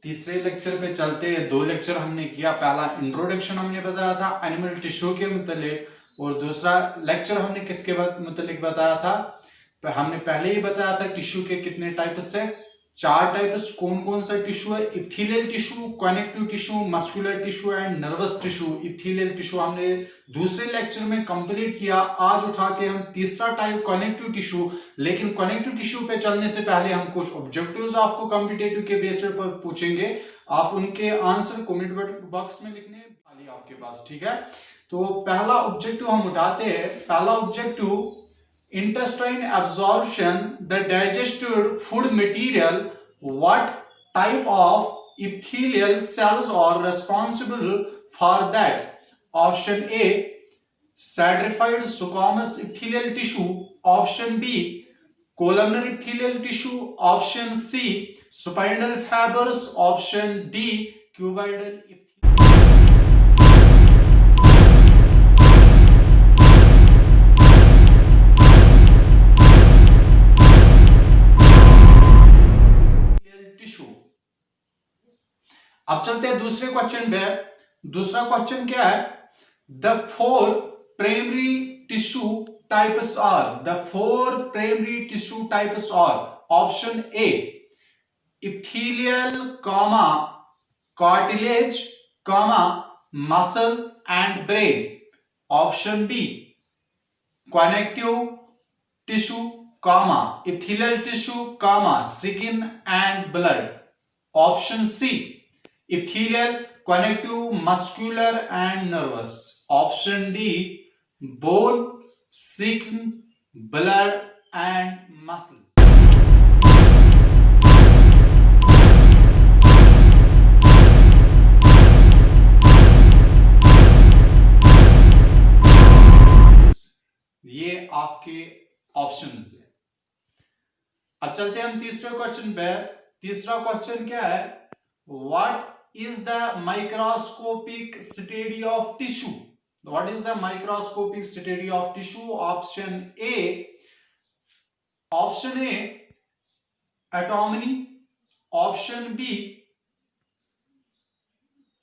तीसरे लेक्चर पे चलते हैं। 2 लेक्चर हमने किया। पहला इंट्रोडक्शन हमने बताया था एनिमल टिश्यू के मुतालिक और दूसरा लेक्चर हमने किसके मुतालिक बताया था। तो हमने पहले ही बताया था टिश्यू के कितने टाइप्स है, 4 टाइप्स। कौन कौन सा टिश्यू है? Epithelial tissue, connective tissue, muscular tissue and nervous tissue. Epithelial tissue हमने दूसरे लेक्चर में कंप्लीट किया। आज उठाते हम तीसरा टाइप कनेक्टिव टिश्यू। लेकिन कनेक्टिव टिश्यू पे चलने से पहले हम कुछ ऑब्जेक्टिव्स आपको कॉम्पिटिटिव के बेसिस पर पूछेंगे। आप उनके आंसर कमेंट बॉक्स में लिखने वाली आपके पास, ठीक है। तो पहला ऑब्जेक्टिव हम उठाते हैं। पहला objective, intestine absorption, the digested food material. What type of epithelial cells are responsible for that? Option A, stratified squamous epithelial tissue. Option B, columnar epithelial tissue. Option C, spinal fibers. Option D, cuboidal epithelial. अब चलते हैं दूसरे question पे। दूसरा question क्या है? The 4 primary tissue types are. The 4 primary tissue types are. Option A, epithelial, cartilage, muscle and brain. Option B, connective tissue, epithelial tissue, skin and blood. Option C, epithelial, connective, muscular and nervous. Option D, bone, skin, blood and muscles. ये आपके options है। अब चलते हैं हम तीसरे question पे। तीसरा क्वेश्चन क्या है? What is the microscopic study of tissue? What is the microscopic study of tissue? Option A, anatomy. Option B,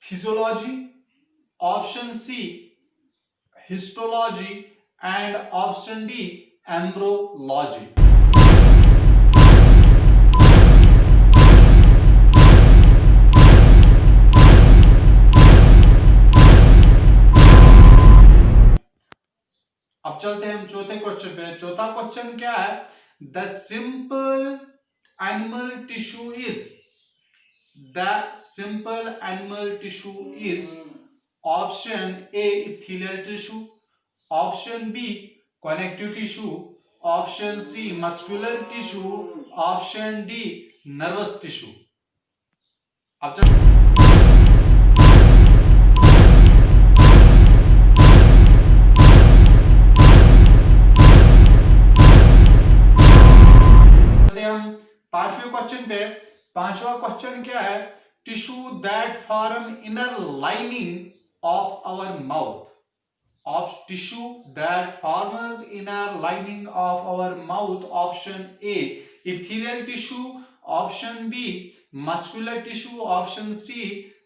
physiology. Option C, histology. And option D, embryology. अब चलते हैं हम चौथे क्वेश्चन पे। चौथा क्वेश्चन क्या है? The simple animal tissue is. The simple animal tissue is. Option A, epithelial tissue. Option B, connective tissue. Option C, muscular tissue. Option D, nervous tissue. अब चलते पांचवें क्वेश्चन पे। पांचवा क्वेश्चन क्या है? Tissue that form inner lining of our mouth. Of tissue that forms inner lining of our mouth. Option A, epithelial tissue. Option B, muscular tissue. Option C,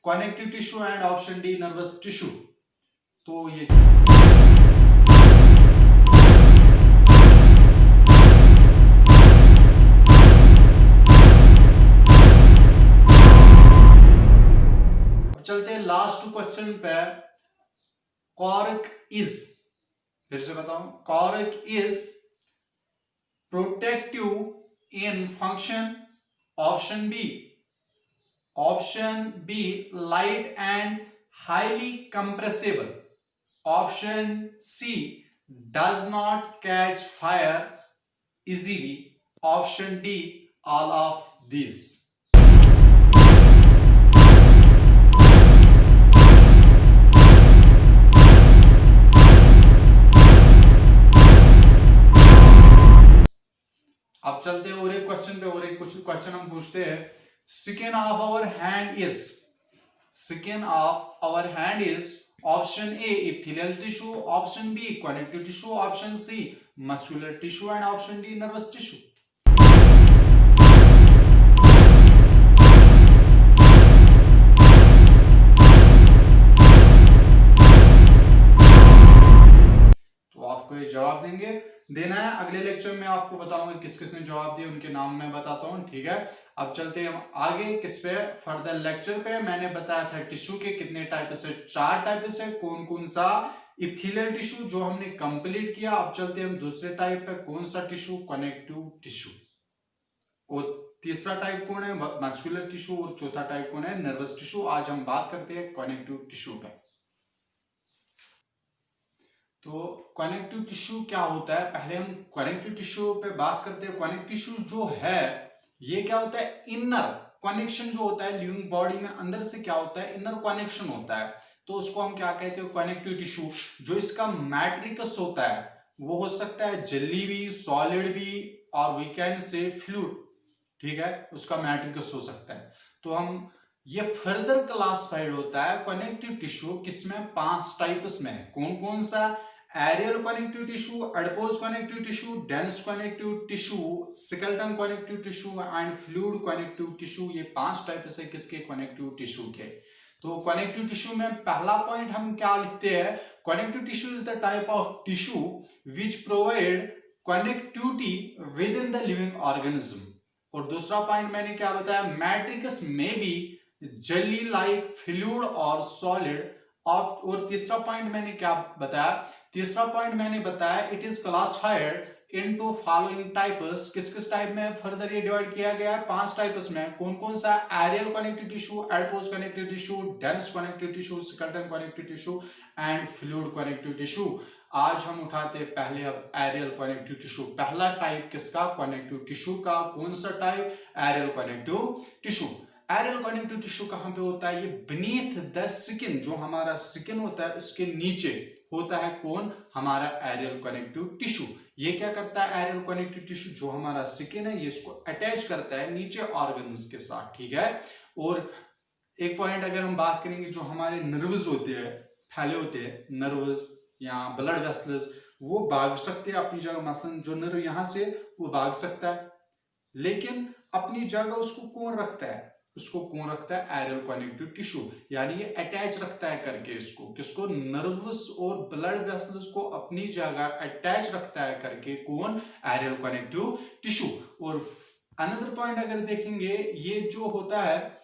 connective tissue and option D, nervous tissue. तो ये चलते last question पे। Cork is, फिर से बताऊं, cork is protective in function. Option B, light and highly compressible. Option C, does not catch fire easily. Option D, all of this. अब चलते हैं और एक क्वेश्चन पे। और एक कुछ क्वेश्चन हम पूछते हैं। Skin of our hand is. Skin of our hand is. Option A, epithelial tissue. Option B, connective tissue. Option C, muscular tissue and option D, nervous tissue. पे जवाब देना है। अगले लेक्चर में आपको बताऊंगा किस किसने जवाब दिए, उनके नाम मैं बताता हूँ, ठीक है। अब चलते हैं हम आगे किस पे, फर्दर लेक्चर पे। मैंने बताया था टिश्यू के कितने टाइप से, 4 टाइप से। कौन कौन सा, इप्थेलियल टिश्यू जो हमने कंप्लीट किया। अब चलते हैं हम दूसरे टाइप पे, कौन सा टिश्यू, कनेक्टिव टिश्यू। और तीसरा टाइप कौन है, मस्कुलर टिश्यू। और चौथा टाइप कौन है, नर्वस टिश्यू। आज हम बात करते हैं कनेक्टिव टिश्यू पे। तो कनेक्टिव टिश्यू क्या होता है, पहले हम कनेक्टिव टिश्यू पे बात करते हैं। कनेक्टिव टिश्यू जो है ये क्या होता है, इनर कनेक्शन जो होता है लिविंग बॉडी में, अंदर से क्या होता है, इनर कनेक्शन होता है। तो उसको हम क्या कहते हैं, कनेक्टिव टिश्यू। जो इसका मैट्रिक्स होता है वो हो सकता है जेली भी, सॉलिड भी, और वी कैन से फ्लूइड, ठीक है, उसका मैट्रिक्स हो सकता है। तो हम ये फर्दर क्लासिफाइड होता है कनेक्टिव टिश्यू किसमें, 5 टाइप्स में। कौन कौन सा, areolar connective tissue, adipose connective tissue, dense connective tissue, skeleton connective tissue and fluid connective tissue. ये 5 टाइप से किसके, कनेक्टिव टिश्यू के। तो कनेक्टिव टिश्यू में पहला पॉइंट हम क्या लिखते हैं, connective tissue is the type of tissue which provide connectivity with in the living organism. और दूसरा पॉइंट मैंने क्या बताया, मैट्रिक्स में भी जेली लाइक, फ्लूइड और सॉलिड। और तीसरा पॉइंट मैंने क्या बताया, तीसरा पॉइंट मैंने बताया it is classified into following types. किस किस टाइप में फर्दर ये डिवाइड किया गया है, 5 टाइप्स में। कौन कौन सा, areolar connective tissue, adipose connective tissue, dense connective tissue, skeleton connective tissue and fluid connective tissue. आज हम उठाते पहले अब एरियल कनेक्टिव टिश्यू। पहला टाइप किसका, कनेक्टिव टिश्यू का। कौन सा type, areolar connective tissue. Areolar connective tissue कहां पे होता है, ये बीनीथ द स्किन, जो हमारा स्किन होता है उसके नीचे होता है। कौन, हमारा एरियल कनेक्टिव टिश्यू। ये क्या करता है, एरियल कनेक्टिव टिश्यू जो हमारा स्किन है ये इसको अटैच करता है नीचे ऑर्गन्स के साथ, ठीक है। और एक पॉइंट अगर हम बात करेंगे, जो हमारे नर्व्स होते हैं, फैले होते हैं नर्व्स या ब्लड वेसल्स, वो भाग सकते हैं अपनी जगह। मसलन जो नर्व यहां से वो भाग सकता है, लेकिन अपनी जगह उसको कौन रखता है, उसको कौन रखता है, एरियल कनेक्टिव टिश्यू। यानी ये अटैच रखता है करके इसको, किसको, नर्व्स और ब्लड वेसल्स को अपनी जगह अटैच रखता है करके। कौन, एरियल कनेक्टिव टिश्यू। और अनदर पॉइंट अगर देखेंगे, ये जो होता है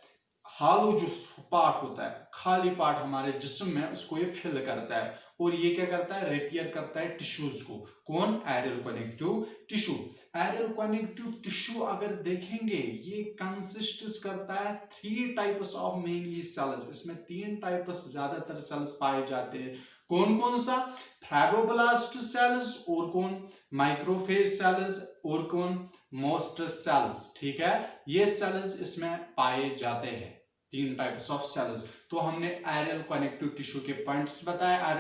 हालो, जो पार्ट होता है, खाली पार्ट हमारे जिस्म में, उसको ये फिल करता है। और ये क्या करता है, रिपेयर करता है टिश्यूज को। कौन, areolar connective tissue. Areolar connective tissue अगर देखेंगे, ये कंसिस्ट करता है 3 टाइप्स ऑफ मेनली सेल्स। इसमें 3 टाइप्स ज्यादातर सेल्स पाए जाते हैं। कौन कौन सा, फाइब्रोब्लास्ट सेल्स, और कौन, माइक्रोफेज सेल्स, और कौन, मोस्ट सेल्स, ठीक है। ये सेल्स इसमें पाए जाते हैं, 3 टाइप्स ऑफ सेल्स। तो हमने एरियल कनेक्टिव टिश्यू के पॉइंट्स बताया।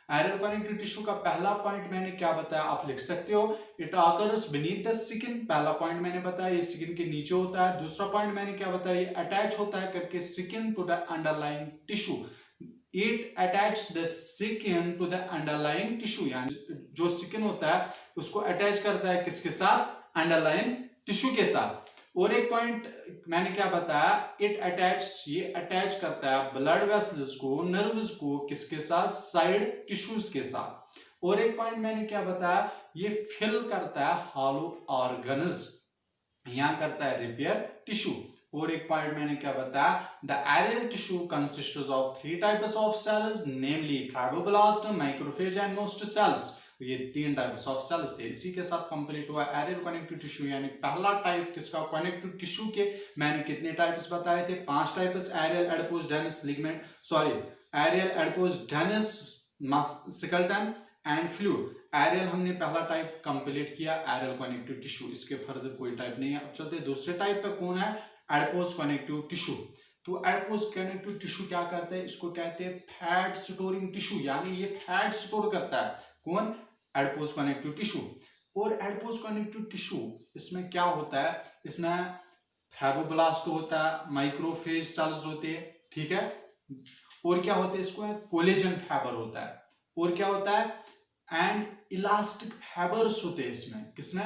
एरियल कनेक्टिव टिश्यू का पहला पॉइंट मैंने क्या बताया, आप लिख सकते हो, it occurs beneath the skin. पहला पॉइंट मैंने बताया ये स्किन के नीचे होता है। दूसरा पॉइंट मैंने क्या बताया, ये अटैच होता है करके skin to the underlying tissue. It attach the skin to the underlying tissue, यानी जो स्किन होता है उसको अटैच करता है किसके साथ, अंडरलाइंग टिश्यू के साथ। और एक पॉइंट मैंने क्या बताया, इट अटैच, ये अटैच करता है ब्लड वेसल्स को, नर्व्स को, किसके साथ, साइड टिश्यूज के साथ। और एक पॉइंट मैंने क्या बताया, ये फिल करता है हॉलो ऑर्गन्स, यहां करता है रिपेयर टिश्यू। और एक पॉइंट मैंने क्या बताया, the areolar tissue consists of 3 types of cells, namely fibroblast, macrophage and mast cells. ये 3 टाइप्स ऑफ सेल्स थे। इसी के साथ कंप्लीट हुआ एरियल कनेक्टिव टिश्यू। यानी पहला टाइप किसका, कनेक्टिव टिश्यू के मैंने कितने टाइप्स बताए थे, 5 types, areolar, adipose, dense, ligament, sorry, areolar, adipose, dense, skeleton and fluid. Areolar हमने पहला टाइप कंप्लीट किया, एरियल कनेक्टिव टिश्यू। इसके फर्दर कोई टाइप नहीं है। अब चलते दूसरे टाइप पे, कौन है, एडिपोज कनेक्टिव टिश्यू। तो एडिपोज कनेक्टिव टिश्यू क्या करता है, इसको कहते हैं फैट स्टोरिंग टिश्यू, यानी ये फैट स्टोर करता है। कौन, एडिपोज कनेक्टिव टिश्यू। और एडिपोज कनेक्टिव टिश्यू, इसमें क्या होता है, इसमें फाइब्रोब्लास्ट होता है, माइक्रोफेज सेल्स होते हैं, ठीक है। और क्या होता है, इसको कोलेजन फाइबर होता है। और क्या होता है, एंड इलास्टिक फाइबर्स होते हैं इसमें, किसमें,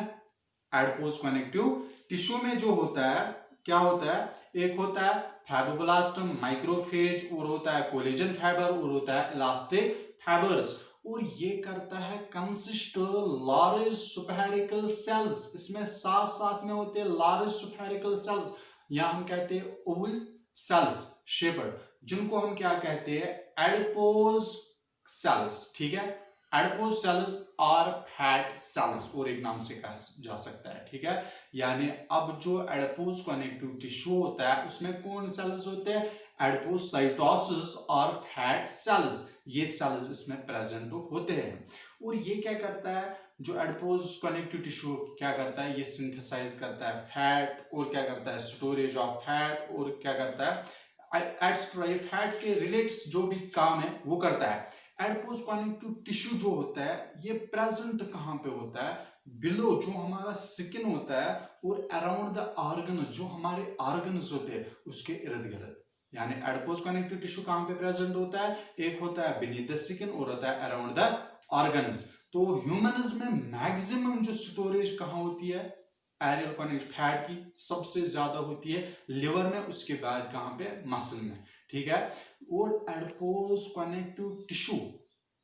एडिपोज कनेक्टिव टिश्यू में। जो होता है, क्या होता है, एक होता है फाइब्रोब्लास्ट, माइक्रोफेज, और होता है कोलेजन फाइबर, और होता है इलास्टिक फाइबर्स। और ये करता है कंसिस्ट लार्ज सुपरहेरिकल सेल्स, इसमें साथ साथ में होते हैं लार्ज सुपरहेरिकल सेल्स, या हम कहते हैं ओवल सेल्स शेपर्ड, जिनको हम क्या कहते हैं एडिपोज सेल्स। ठीक है, एडिपोज सेल्स और फैट सेल्स और एक नाम से कहा जा सकता है। ठीक है, यानी अब जो एडिपोज कनेक्टिव टिश्यू होता है उसमें कौन सेल्स होते हैं, एडिपोसाइटोसिस और फैट सेल्स, ये सेल्स इसमें प्रेजेंट होते हैं। और ये क्या करता है, जो एडिपोज कनेक्टिव टिश्यू क्या करता है, ये सिंथेसाइज करता है फैट, और क्या करता है स्टोरेज ऑफ फैट, और क्या करता है एक्स्ट्रा फैट के रिलेटेड जो भी काम है वो करता है। एडिपोज कनेक्टिव टिश्यू जो होता है ये प्रेजेंट कहाँ पे होता है, बिलो जो हमारा स्किन होता है और अराउंड द ऑर्गन, जो हमारे ऑर्गन्स होते हैं उसके इर्द गिर्द। यानी एडिपोज कनेक्टिव टिश्यू कहाँ पे प्रेजेंट होता है, एक होता है बीनीथ द स्किन और होता है अराउंड द ऑर्गन्स। तो ह्यूमन्स में मैक्सिमम जो स्टोरेज कहाँ होती है, एरियल कनेक्टिव फैट की सबसे ज्यादा होती है लिवर में, उसके बाद कहाँ पे मसल में। ठीक है, और एडिपोज कनेक्टिव टिश्यू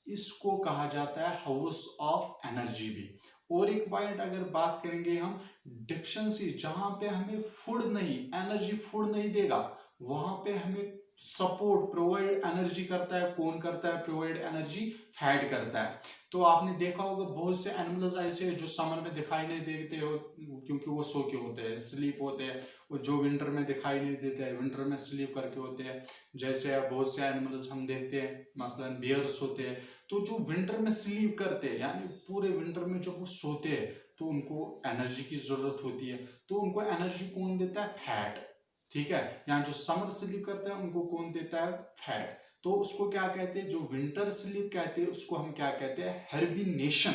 इसको कहा जाता है हाउस ऑफ एनर्जी भी। और एक पॉइंट अगर बात करेंगे हम डिफिशिएंसी, जहां पे हमें फूड नहीं, एनर्जी फूड नहीं देगा, वहां पे हमें सपोर्ट प्रोवाइड एनर्जी करता है, कौन करता है प्रोवाइड एनर्जी, फैट करता है। तो आपने देखा होगा बहुत से एनिमल्स ऐसे हैं जो समर में दिखाई नहीं देते हो क्योंकि वो सो के होते हैं, स्लीप होते हैं, और जो विंटर में दिखाई नहीं देते हैं विंटर में स्लीप करके होते हैं। जैसे बहुत से एनिमल्स हम देखते हैं, मसलन बियर्स होते हैं, तो जो विंटर में स्लीप करते हैं यानी पूरे विंटर में जब वो सोते हैं तो उनको एनर्जी की जरूरत होती है, तो उनको एनर्जी कौन देता है, फैट। ठीक है, यहाँ जो समर स्लीप करते हैं उनको कौन देता है, फैट। तो उसको क्या कहते हैं, जो विंटर स्लीप कहते हैं उसको हम क्या कहते हैं, हाइबरनेशन,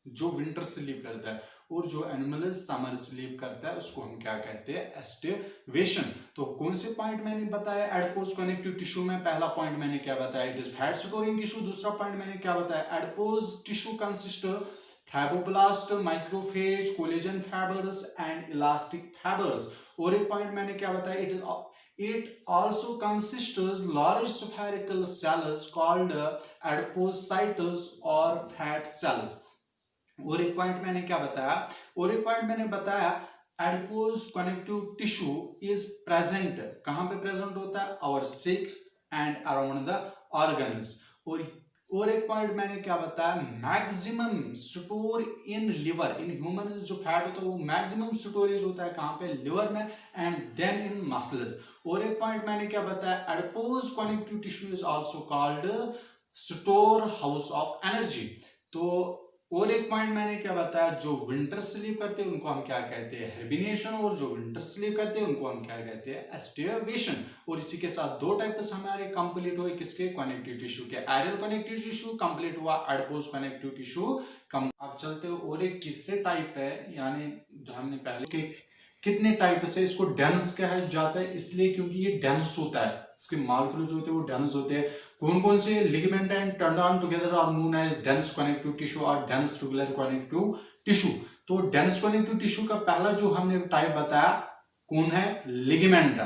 जो विंटर स्लीप करता है, और जो एनिमल समर स्लीप करता है उसको हम क्या कहते हैं, एस्टिवेशन। तो कौन से पॉइंट मैंने बताया एडिपोज कनेक्टिव टिश्यू में, पहला पॉइंट मैंने क्या बताया, it is fat storing tissue. दूसरा पॉइंट मैंने क्या बताया, adipose tissue consist fibroblast, macrophage, collagen fibres and elastic fibres. और एक पॉइंट मैंने क्या बताया, it also consists large spherical cells called adipocytes or fat cells। और एक पॉइंट मैंने क्या बताया, और एक पॉइंट मैंने बताया adipose connective tissue is present, कहां पे प्रेजेंट होता है, our sick and around the organs. और एक पॉइंट मैंने क्या बताया, maximum store in liver, in human जो फैट होता है वो मैक्सिमम स्टोरेज होता है कहां पे, लिवर में, एंड देन इन मसल्स। और एक पॉइंट मैंने क्या बताया, adipose connective tissue is also called store house of energy. तो और एक पॉइंट मैंने क्या बताया, जो विंटर स्लीप करते हैं उनको हम क्या कहते हैं, हाइबरनेशन, और जो विंटर स्लीप करते हैं उनको हम क्या कहते हैं, एस्टिवेशन। और इसी के साथ दो टाइप्स हमारे कंप्लीट हुए, किसके, कनेक्टिव टिश्यू के, एरियल कनेक्टिव टिश्यू कंप्लीट हुआ, एडिपोज कनेक्टिव टिश्यू कम। अब चलते हो और एक तीसरे टाइप है, यानी जो हमने पहले के कितने टाइप से इसको डेंस कहा जाता है, इसलिए क्योंकि ये डेंस होता है, इसके मॉलिक्यूल जो होते हैं वो डेंस होते हैं। कौन कौन से, ligament and tendon together are known as dense connective tissue और डेंस ट्यूबुलर कनेक्टिव टिश्यू। तो डेंस कनेक्टिव टिश्यू का पहला जो हमने टाइप बताया कौन है, लिगामेंट।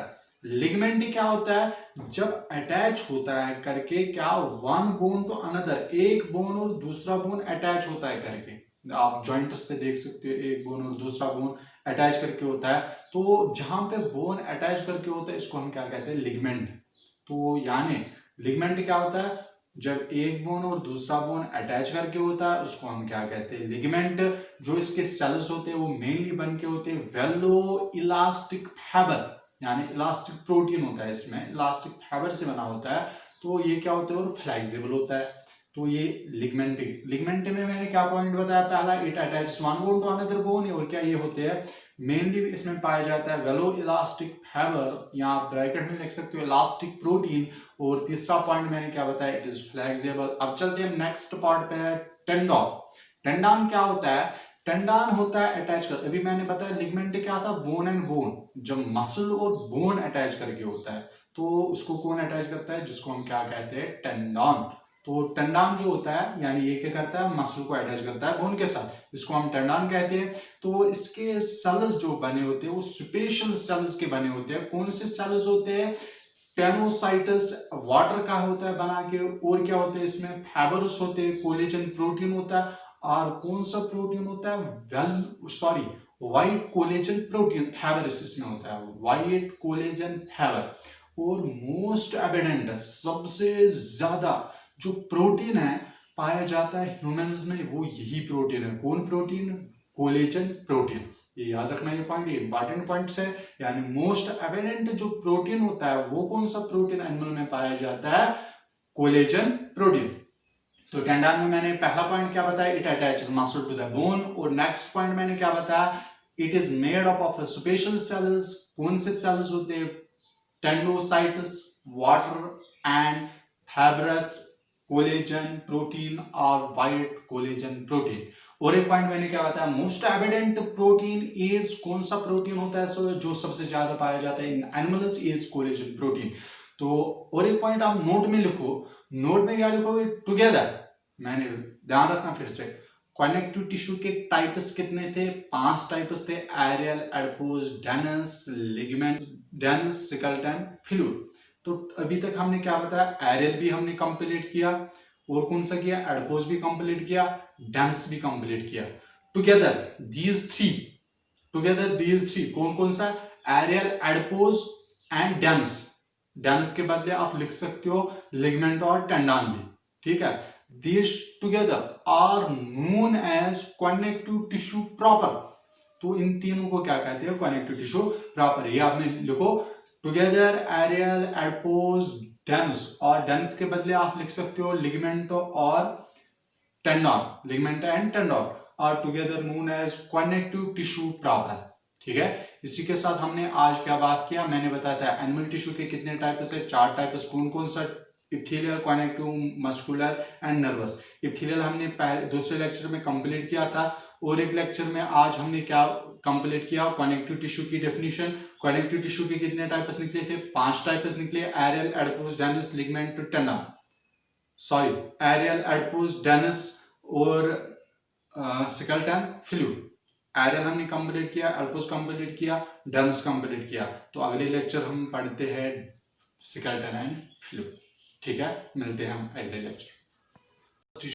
लिगामेंट क्या होता है, जब अटैच होता है करके क्या, वन बोन टू अनदर, एक बोन और दूसरा बोन अटैच होता है करके, आप जॉइंट्स पे देख सकते हो एक बोन और दूसरा बोन अटैच करके होता है। तो जहां पे बोन अटैच करके होता है इसको हम क्या कहते हैं, लिगामेंट। तो यानी लिगामेंट क्या होता है, जब एक बोन और दूसरा बोन अटैच करके होता है उसको हम क्या कहते हैं, लिगामेंट। जो इसके सेल्स होते हैं वो मेनली बन के होते हैं वेलो इलास्टिक फाइबर, यानी इलास्टिक प्रोटीन होता है इसमें, इलास्टिक फाइबर से बना होता है। तो ये क्या होता है, और फ्लेक्सिबल होता है। तो ये लिगामेंट में मैंने क्या पॉइंट बताया, पहला it attach one bone to another bone, और क्या ये होते हैं, मेनली इसमें पाया जाता है वेलो इलास्टिक फाइबर, या आप ब्रैकेट में लिख सकते हो इलास्टिक प्रोटीन। और तीसरा पॉइंट मैंने क्या बताया, इट इज फ्लेक्सिबल। अब चलते हैं नेक्स्ट पार्ट पे है टेंडन। टेंडन क्या होता है, टेंडन होता है अटैच कर, अभी मैंने बताया लिगामेंट क्या था, बोन एंड बोन, जब मसल और बोन अटैच करके होता है तो उसको कौन अटैच करता है, जिसको हम क्या कहते हैं, टेंडन। तो टेंडन जो होता है यानी ये क्या करता है, मसल को अटैच करता है बोन के साथ, इसको हम टेंडन कहते हैं। तो इसके सेल्स जो बने होते हैं वो स्पेशल सेल्स के बने होते हैं। कौन से सेल्स होते हैं, टेनोसाइटस वाटर का होता है बना के, और क्या होता है इसमें, फाइबर्स होते हैं, कोलेजन प्रोटीन होता है, और कौन सा प्रोटीन होता है, व्हाइट कोलेजन प्रोटीन फाइबर इसमें होता है, व्हाइट कोलेजन फाइबर। और मोस्ट एविडेंट सबसे ज्यादा जो प्रोटीन है पाया जाता है ह्यूमंस में, वो यही प्रोटीन है। कौन प्रोटीन? Collagen protein. ये याद रखना, ये पॉइंट, ये इंपॉर्टेंट पॉइंट्स है। यानी मोस्ट एविडेंट जो प्रोटीन होता है वो कौन सा प्रोटीन एनिमल में पाया जाता है? Collagen protein. तो टेंडन में मैंने पहला पॉइंट क्या बताया, it attaches muscle to the bone. और नेक्स्ट पॉइंट मैंने क्या बताया, it is made up of special cells. कौन से सेल्स होते हैं? Tendocytes, water and fibrous collagen protein और व्हाइट कोलेजन प्रोटीन। और एक पॉइंट मैंने क्या बताया, मोस्ट एविडेंट प्रोटीन इज, कौन सा प्रोटीन होता है जो सबसे ज्यादा पाया जाता है इन एनिमल्स, इज कोलेजन प्रोटीन। तो और एक पॉइंट आप नोट में लिखो, नोट में क्या लिखोगे? टुगेदर। मैंने ध्यान रखना फिर से, कनेक्टिव टिश्यू के टाइप्स कितने थे? 5 टाइप्स थे, areolar, adipose, dense, ligament, dense, skeleton, fluid. तो अभी तक हमने क्या बताया, एरियल भी हमने कंप्लीट किया, और कौन सा किया? एडपोज भी कंप्लीट किया, डेंस भी कंप्लीट किया। टुगेदर दीज थ्री कौन कौन सा? Areolar, adipose and dense. Dense के बदले आप लिख सकते हो लिगामेंट और टेंडन भी, ठीक है। These together are known as connective tissue proper. तो इन तीनों को क्या कहते हैं? Connective tissue proper. ये आपने लिखो, टुगेदर, एरियल, एडपोज, डेंस। और डेंस के बदले आप लिख सकते हो लिगामेंट और टेंडन, लिगामेंट एंड टेंडन, और together known as connective tissue proper, ठीक है। इसी के साथ हमने आज क्या बात किया, मैंने बताया था एनिमल टिश्यू के कितने टाइप्स है, 4 टाइप्स। कौन कौन सा? इप्थेलियल, कनेक्टिव, मस्कुलर एंड नर्वस। इप्थेलियल हमने दूसरे लेक्चर में कंप्लीट किया था, और एक लेक्चर में आज हमने क्या कंप्लीट किया, कनेक्टिव टिश्यू की डेफिनेशन। कनेक्टिव टिश्यू के कितने टाइप्स निकले थे? 5 टाइप्स निकले, areolar, adipose, dense, ligament, tendon. Sorry, areolar, adipose, dense और स्केलेटन, फ्लूइड। एरियल हमने कंप्लीट किया, एडपोज कंप्लीट किया, डेनस कंप्लीट किया। तो अगले लेक्चर हम पढ़ते हैं स्केलेटन एंड फ्लूइड, ठीक है। मिलते हैं हम अगले लेक्चर।